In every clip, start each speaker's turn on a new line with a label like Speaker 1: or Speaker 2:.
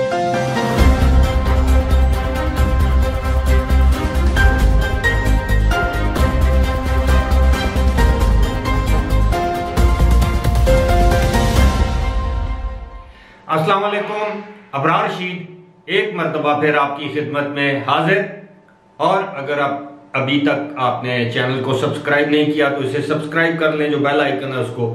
Speaker 1: अस्सलाम वालेकुम। अबरार रशीद एक मरतबा फिर आपकी खिदमत में हाजिर। और अगर आप अभी तक आपने चैनल को सब्सक्राइब नहीं किया तो इसे सब्सक्राइब कर लें। जो बेल आइकन है उसको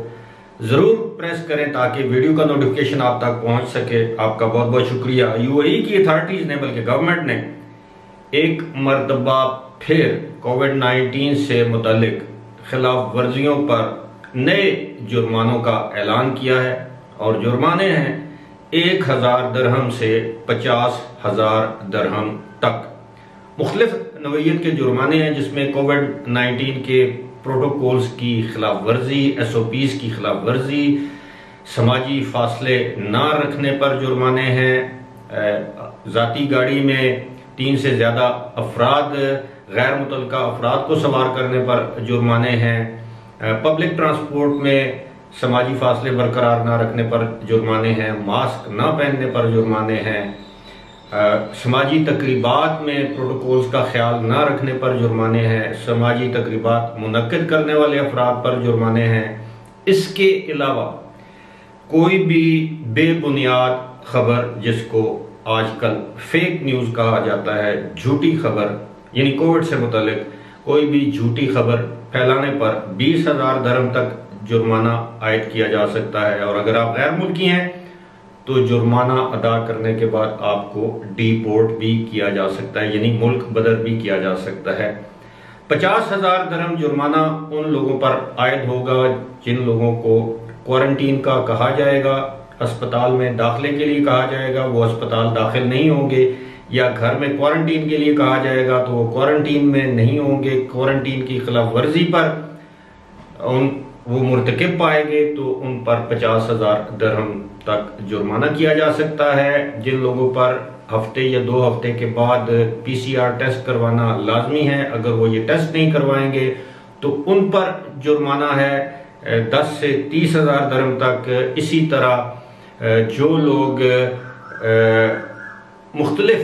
Speaker 1: ज़रूर प्रेस करें ताकि वीडियो का नोटिफिकेशन आप तक पहुंच सके। आपका बहुत बहुत शुक्रिया। यूएई की अथॉरिटीज़ ने बल्कि गवर्नमेंट ने एक मरतबा फिर कोविड-19 से मुतल्लिक खिलाफ वर्जियों पर नए जुर्मानों का ऐलान किया है और जुर्माने हैं 1000 दरहम से 50,000 दरहम तक। मुख्तलिफ नौइयत के जुर्माने हैं जिसमें कोविड-19 के प्रोटोकॉल्स की खिलाफ वर्जी, SOPs की खिलाफ वर्जी, समाजी फासले ना रखने पर जुर्माने हैं, ज़ाती गाड़ी में 3 से ज़्यादा अफराद गैर मुतल्लका अफराद को सवार करने पर जुर्माने हैं, पब्लिक ट्रांसपोर्ट में समाजी फासले बरकरार ना रखने पर जुर्माने हैं, मास्क ना पहनने पर जुर्माने हैं, समाजी तकरीबात में प्रोटोकॉल्स का ख्याल ना रखने पर जुर्माने हैं, समाजी तकरीबात मुनक्किद करने वाले अफराद पर जुर्माने हैं। इसके अलावा कोई भी बेबुनियाद खबर जिसको आजकल फेक न्यूज़ कहा जाता है, झूठी खबर यानी कोविड से मुतल्लिक कोई भी झूठी खबर फैलाने पर 20,000 दरहम तक जुर्माना आयद किया जा सकता है। और अगर आप गैर मुल्की हैं तो जुर्माना अदा करने के बाद आपको डिपोर्ट भी किया जा सकता है यानी मुल्क बदर भी किया जा सकता है। 50,000 दरहम जुर्माना उन लोगों पर आयद होगा जिन लोगों को क्वारंटीन का कहा जाएगा, अस्पताल में दाखिले के लिए कहा जाएगा वो अस्पताल दाखिल नहीं होंगे, या घर में क्वारंटीन के लिए कहा जाएगा तो वो क्वारंटीन में नहीं होंगे। क्वारंटीन की खिलाफ वर्जी पर वो मुर्तकिब पाएंगे तो उन पर 50,000 दरहम तक जुर्माना किया जा सकता है। जिन लोगों पर हफ्ते या 2 हफ्ते के बाद PCR टेस्ट करवाना लाजमी है, अगर वो ये टेस्ट नहीं करवाएंगे तो उन पर जुर्माना है 10 से 30,000 दरहम तक। इसी तरह जो लोग मुख्तलिफ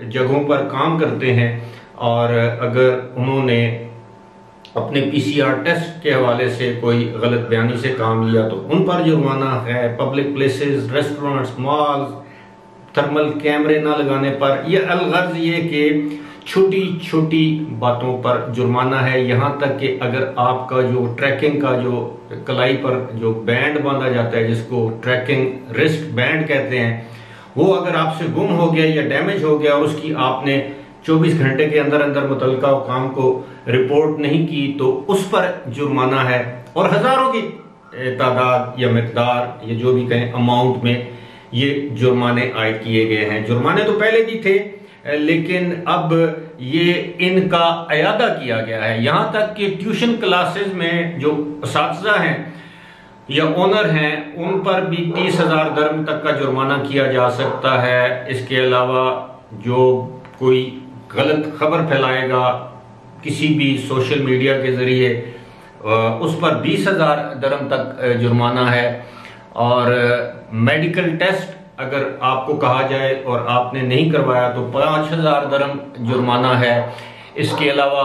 Speaker 1: जगहों पर काम करते हैं और अगर उन्होंने अपने PCR टेस्ट के हवाले से कोई गलत बयानी से काम लिया तो उन पर जुर्माना है। Public places, restaurants, malls, thermal कैमरे ना लगाने पर, यह अलगर्ज ये कि छोटी छोटी बातों पर जुर्माना है। यहाँ तक कि अगर आपका जो ट्रैकिंग का जो कलाई पर जो बैंड बांधा जाता है जिसको ट्रैकिंग रिस्ट बैंड कहते हैं, वो अगर आपसे गुम हो गया या डैमेज हो गया और उसकी आपने 24 घंटे के अंदर अंदर मुतल्लिका काम को रिपोर्ट नहीं की तो उस पर जुर्माना है। और हजारों की तादाद या मिकदार या जो भी कहें अमाउंट में ये जुर्माने आयद किए गए हैं। जुर्माने तो पहले भी थे लेकिन अब ये इनका अयादा किया गया है। यहाँ तक कि ट्यूशन क्लासेस में जो असातिज़ा हैं या ओनर हैं उन पर भी 30,000 दरहम तक का जुर्माना किया जा सकता है। इसके अलावा जो कोई गलत खबर फैलाएगा किसी भी सोशल मीडिया के जरिए उस पर 20,000 दरहम तक जुर्माना है। और मेडिकल टेस्ट अगर आपको कहा जाए और आपने नहीं करवाया तो 5,000 दरहम जुर्माना है। इसके अलावा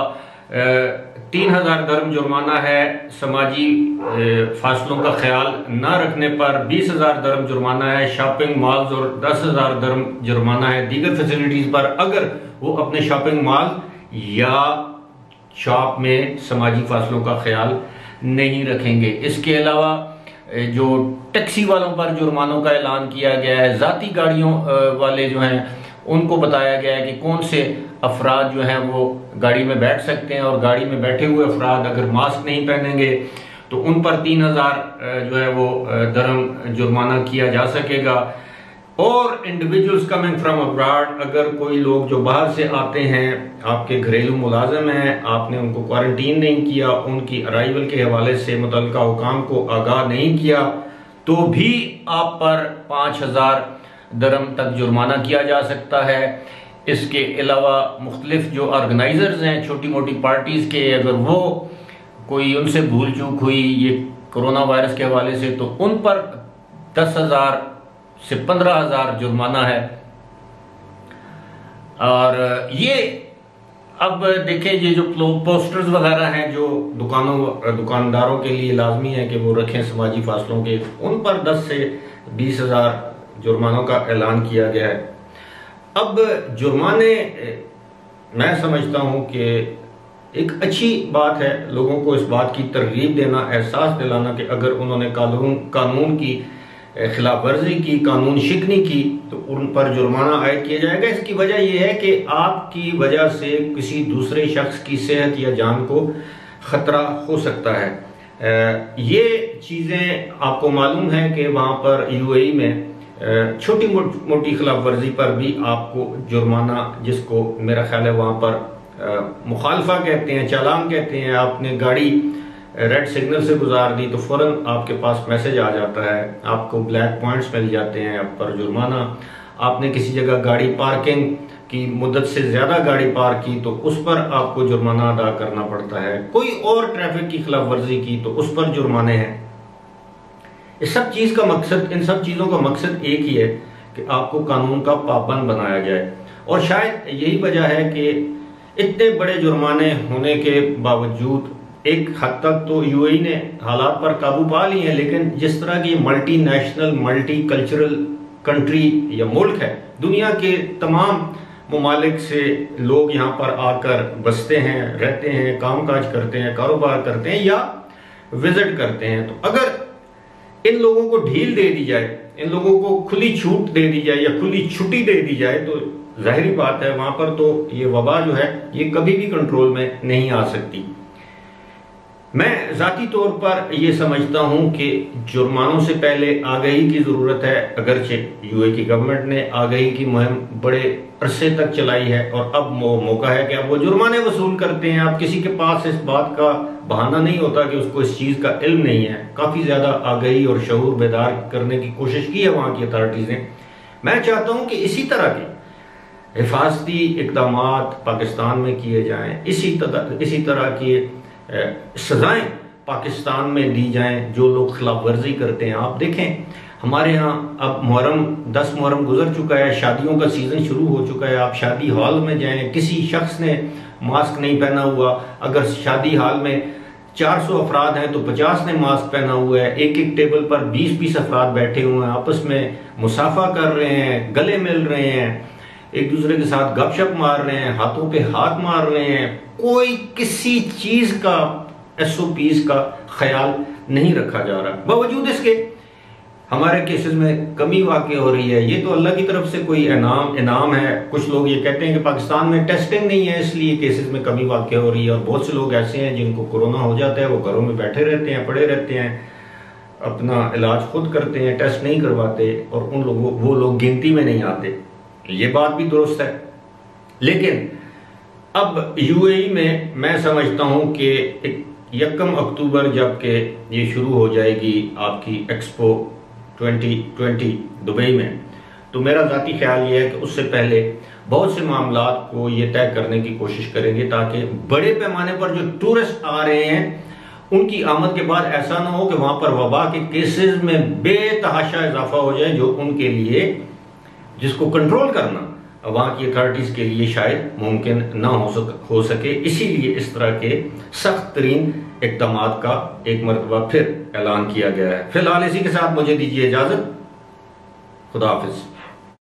Speaker 1: 3,000 दरहम जुर्माना है। समाजी फासलों का ख्याल ना रखने पर 20,000 दरहम जुर्माना है। शॉपिंग मॉल्स और 10,000 दरहम जुर्माना है। दीगर फैसिलिटीज पर अगर वो अपने शॉपिंग मॉल या शॉप में समाजी फासलों का ख्याल नहीं रखेंगे। इसके अलावा जो टैक्सी वालों पर जुर्मानों का ऐलान किया गया है, ज़ाती गाड़ियों वाले जो हैं उनको बताया गया है कि कौन से अफराद जो हैं वो गाड़ी में बैठ सकते हैं और गाड़ी में बैठे हुए अफराद अगर मास्क नहीं पहनेंगे तो उन पर 3,000 जो है वो दरहम जुर्माना किया जा सकेगा। और इंडिविजुअल्स कमिंग फ्रॉम अब्रॉड, अगर कोई लोग जो बाहर से आते हैं, आपके घरेलू मुलाजिम हैं, आपने उनको क्वारंटीन नहीं किया, उनकी अराइवल के हवाले से मुतल्लिका हुकाम को आगाह नहीं किया तो भी आप पर 5,000 दरहम तक जुर्माना किया जा सकता है। इसके अलावा मुख्तलिफ जो ऑर्गेनाइजर्स हैं छोटी मोटी पार्टीज के, अगर वो कोई उनसे भूल चूक हुई ये कोरोना वायरस के हवाले से तो उन पर 10,000 से 15,000 जुर्माना है। और ये अब देखें, ये जो पोस्टर्स वगैरह हैं जो दुकानदारों के लिए लाजमी है कि वो रखें समाजी फासलों के, उन पर 10 से 20,000 जुर्मानों का ऐलान किया गया है। अब जुर्माने मैं समझता हूं कि एक अच्छी बात है लोगों को इस बात की तरगीब देना, एहसास दिलाना कि अगर उन्होंने कानून की खिलाफ वर्जी की, कानून शिकनी की, तो उन पर जुर्माना आयद किया जाएगा। इसकी वजह यह है कि आपकी वजह से किसी दूसरे शख्स की सेहत या जान को खतरा हो सकता है। ये चीज़ें आपको मालूम है कि वहाँ पर यूएई में छोटी मोटी खिलाफ वर्जी पर भी आपको जुर्माना, जिसको मेरा ख्याल है वहाँ पर मुखालफा कहते हैं, चालान कहते हैं, आपने गाड़ी रेड सिग्नल से गुजार दी तो फौरन आपके पास मैसेज आ जाता है, आपको ब्लैक पॉइंट्स मिल जाते हैं, आप पर जुर्माना। आपने किसी जगह गाड़ी पार्किंग की मुद्दत से ज़्यादा गाड़ी पार्क की तो उस पर आपको जुर्माना अदा करना पड़ता है। कोई और ट्रैफिक की खिलाफ वर्जी की तो उस पर जुर्माने हैं। इन सब चीज़ों का मकसद एक ही है कि आपको कानून का पाबंद बनाया जाए। और शायद यही वजह है कि इतने बड़े जुर्माने होने के बावजूद एक हद तक तो यूएई ने हालात पर काबू पा लिए हैं, लेकिन जिस तरह की multi national, multi cultural country या मुल्क है, दुनिया के तमाम ममालिक से लोग यहाँ पर आकर बसते हैं, रहते हैं, कामकाज करते हैं, कारोबार करते हैं या विजिट करते हैं। तो अगर इन लोगों को ढील दे दी जाए, इन लोगों को खुली छूट दे दी जाए या खुली छुट्टी दे दी जाए, तो जाहिर बात है वहां पर तो ये वबा जो है ये कभी भी कंट्रोल में नहीं आ सकती। मैं जाती तौर पर यह समझता हूं कि जुर्मानों से पहले आगाही की जरूरत है। अगरचे यूएई की गवर्नमेंट ने आगाही की मुहिम बड़े अरसे तक चलाई है और अब मौका है कि अब वो जुर्माने वसूल करते हैं। अब किसी के पास इस बात का बहाना नहीं होता कि उसको इस चीज का इल्म नहीं है। काफी ज्यादा आगाही और शऊर बेदार करने की कोशिश की है वहां की अथॉरिटीज ने। मैं चाहता हूं कि इसी तरह के हिफाजती इकदाम पाकिस्तान में किए जाएं, इसी तरह की सजाएं पाकिस्तान में दी जाएं जो लोग खिलाफ वर्जी करते हैं। आप देखें हमारे यहाँ अब मुहर्रम 10 मुहर्रम गुजर चुका है, शादियों का सीजन शुरू हो चुका है। आप शादी हॉल में जाएं, किसी शख्स ने मास्क नहीं पहना हुआ, अगर शादी हॉल में 400 अफराद हैं तो 50 ने मास्क पहना हुआ है। एक एक टेबल पर 20-20 अफराद बैठे हुए हैं, आपस में मुसाफा कर रहे हैं, गले मिल रहे हैं, एक दूसरे के साथ गपशप मार रहे हैं, हाथों पे हाथ मार रहे हैं। कोई किसी चीज का SOPs का ख्याल नहीं रखा जा रहा। बावजूद इसके हमारे केसेस में कमी वाकई हो रही है। ये तो अल्लाह की तरफ से कोई इनाम है। कुछ लोग ये कहते हैं कि पाकिस्तान में टेस्टिंग नहीं है इसलिए केसेस में कमी वाकई हो रही है, और बहुत से लोग ऐसे हैं जिनको कोरोना हो जाता है, वो घरों में बैठे रहते हैं, पड़े रहते हैं, अपना इलाज खुद करते हैं, टेस्ट नहीं करवाते, और वो लोग गिनती में नहीं आते। ये बात भी दुरुस्त है। लेकिन अब यूएई में मैं समझता हूं कि 1 अक्टूबर जबकि ये शुरू हो जाएगी आपकी एक्सपो 2020 दुबई में, तो मेरा जाती ख्याल ये है कि उससे पहले बहुत से मामलात को ये तय करने की कोशिश करेंगे ताकि बड़े पैमाने पर जो टूरिस्ट आ रहे हैं उनकी आमद के बाद ऐसा ना हो कि वहां पर वबा के केसेस में बेतहाशा इजाफा हो जाए, जो उनके लिए जिसको कंट्रोल करना वहां की अथॉरिटीज के लिए शायद मुमकिन ना हो सके। इसीलिए इस तरह के सख्त तरीन इक़दाम का एक मरतबा फिर ऐलान किया गया है। फिलहाल इसी के साथ मुझे दीजिए इजाजत। खुदा हाफिज।